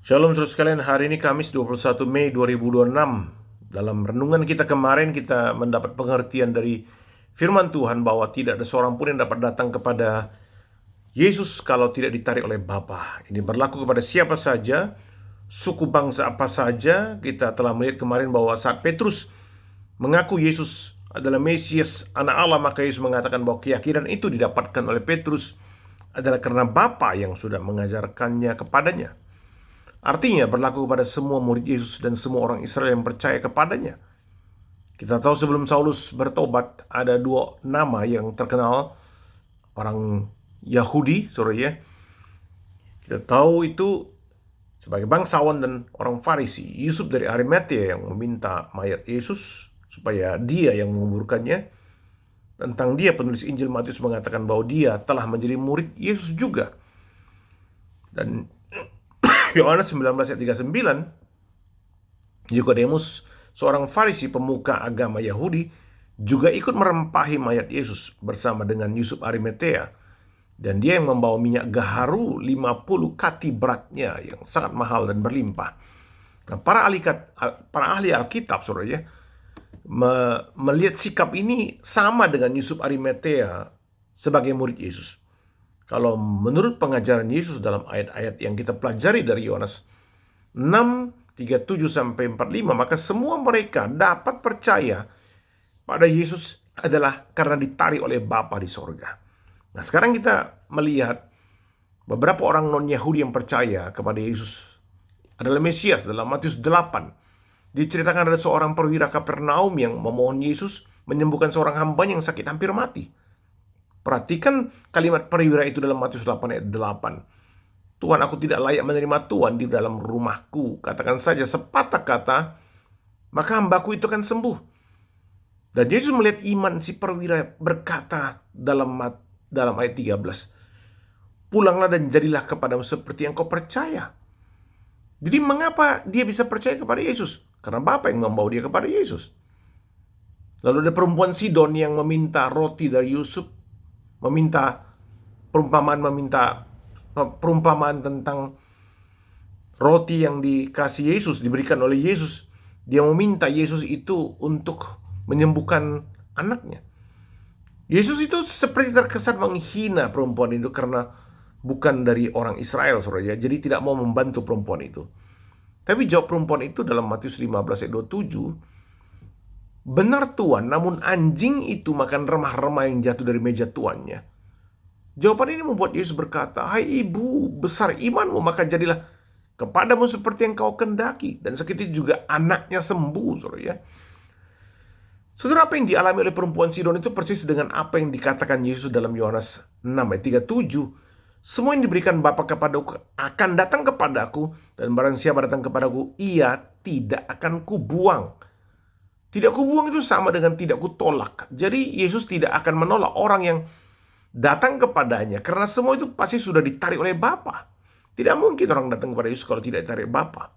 Shalom saudara sekalian, hari ini Kamis 21 Mei 2026. Dalam renungan kita kemarin kita mendapat pengertian dari firman Tuhan bahwa tidak ada seorang pun yang dapat datang kepada Yesus kalau tidak ditarik oleh Bapa. Ini berlaku kepada siapa saja, suku bangsa apa saja. Kita telah melihat kemarin bahwa saat Petrus mengaku Yesus adalah Mesias, Anak Allah, maka Yesus mengatakan bahwa keyakinan itu didapatkan oleh Petrus adalah karena Bapa yang sudah mengajarkannya kepadanya. Artinya berlaku kepada semua murid Yesus dan semua orang Israel yang percaya kepadanya. Kita tahu sebelum Saulus bertobat ada dua nama yang terkenal orang Yahudi, sorry ya. Kita tahu itu sebagai bangsawan dan orang Farisi. Yusuf dari Arimatea yang meminta mayat Yesus supaya dia yang menguburkannya. Tentang dia penulis Injil Matius mengatakan bahwa dia telah menjadi murid Yesus juga. Dan Yohanes 19 ayat 39, Nikodemus, seorang Farisi pemuka agama Yahudi, juga ikut merempahi mayat Yesus bersama dengan Yusuf Arimatea. Dan dia yang membawa minyak gaharu 50 kati beratnya yang sangat mahal dan berlimpah. Nah, para ahli Alkitab, saudara ya, melihat sikap ini sama dengan Yusuf Arimatea sebagai murid Yesus. Kalau menurut pengajaran Yesus dalam ayat-ayat yang kita pelajari dari Yohanes 6:37-45, maka semua mereka dapat percaya pada Yesus adalah karena ditarik oleh Bapa di sorga. Nah, sekarang kita melihat beberapa orang non-Yahudi yang percaya kepada Yesus adalah Mesias. Dalam Matius 8 diceritakan ada seorang perwira Kapernaum yang memohon Yesus menyembuhkan seorang hambanya yang sakit hampir mati. Perhatikan kalimat perwira itu dalam Matius 8 ayat 8. Tuhan, aku tidak layak menerima Tuhan di dalam rumahku. Katakan saja sepatah kata, maka hambaku itu akan sembuh. Dan Yesus melihat iman si perwira berkata dalam ayat 13, pulanglah dan jadilah kepadamu seperti yang kau percaya. Jadi mengapa dia bisa percaya kepada Yesus? Karena Bapa yang membawa dia kepada Yesus. Lalu ada perempuan Sidon yang meminta roti dari Yusuf, meminta perumpamaan tentang roti yang dikasih Yesus, diberikan oleh Yesus. Dia meminta Yesus itu untuk menyembuhkan anaknya. Yesus itu seperti terkesan menghina perempuan itu karena bukan dari orang Israel, saudara ya. Jadi tidak mau membantu perempuan itu. Tapi jawab perempuan itu dalam Matius 15 ayat 27, benar Tuan, namun anjing itu makan remah-remah yang jatuh dari meja tuannya. Jawaban ini membuat Yesus berkata, hai ibu, besar imanmu, maka jadilah kepadamu seperti yang kau kendaki. Dan seketika juga anaknya sembuh, saudara ya. Saudara, apa yang dialami oleh perempuan Sidon itu persis dengan apa yang dikatakan Yesus dalam Yohanes 6 ayat 37. Semua yang diberikan Bapa kepadaku akan datang kepadaku, dan barang siapa datang kepadaku, ia tidak akan kubuang. Tidak kubuang itu sama dengan tidak kutolak. Jadi Yesus tidak akan menolak orang yang datang kepadanya, karena semua itu pasti sudah ditarik oleh Bapa. Tidak mungkin orang datang kepada Yesus kalau tidak ditarik Bapa.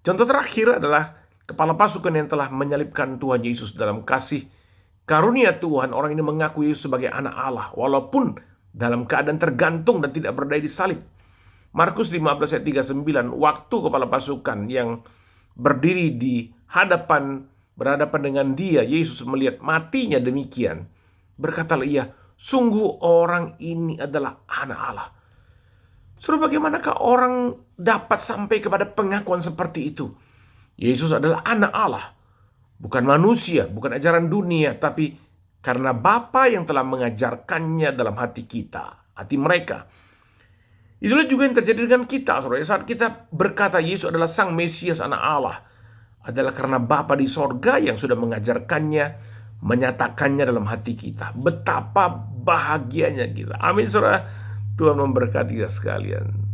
Contoh terakhir adalah kepala pasukan yang telah menyalibkan Tuhan Yesus. Dalam kasih karunia Tuhan, orang ini mengaku Yesus sebagai anak Allah, walaupun dalam keadaan tergantung dan tidak berdaya di salib. Markus 15 ayat 39, waktu kepala pasukan yang berdiri berhadapan dengan dia, Yesus melihat matinya demikian. Berkatalah ia, sungguh orang ini adalah anak Allah. Saudara, bagaimanakah orang dapat sampai kepada pengakuan seperti itu? Yesus adalah anak Allah, bukan manusia, bukan ajaran dunia, tapi karena Bapa yang telah mengajarkannya dalam hati kita, hati mereka. Itulah juga yang terjadi dengan kita, saudara. Saat kita berkata Yesus adalah Sang Mesias, anak Allah, adalah karena Bapa di sorga yang sudah mengajarkannya, menyatakannya dalam hati kita. Betapa bahagianya kita. Amin, saudara. Tuhan memberkati kita sekalian.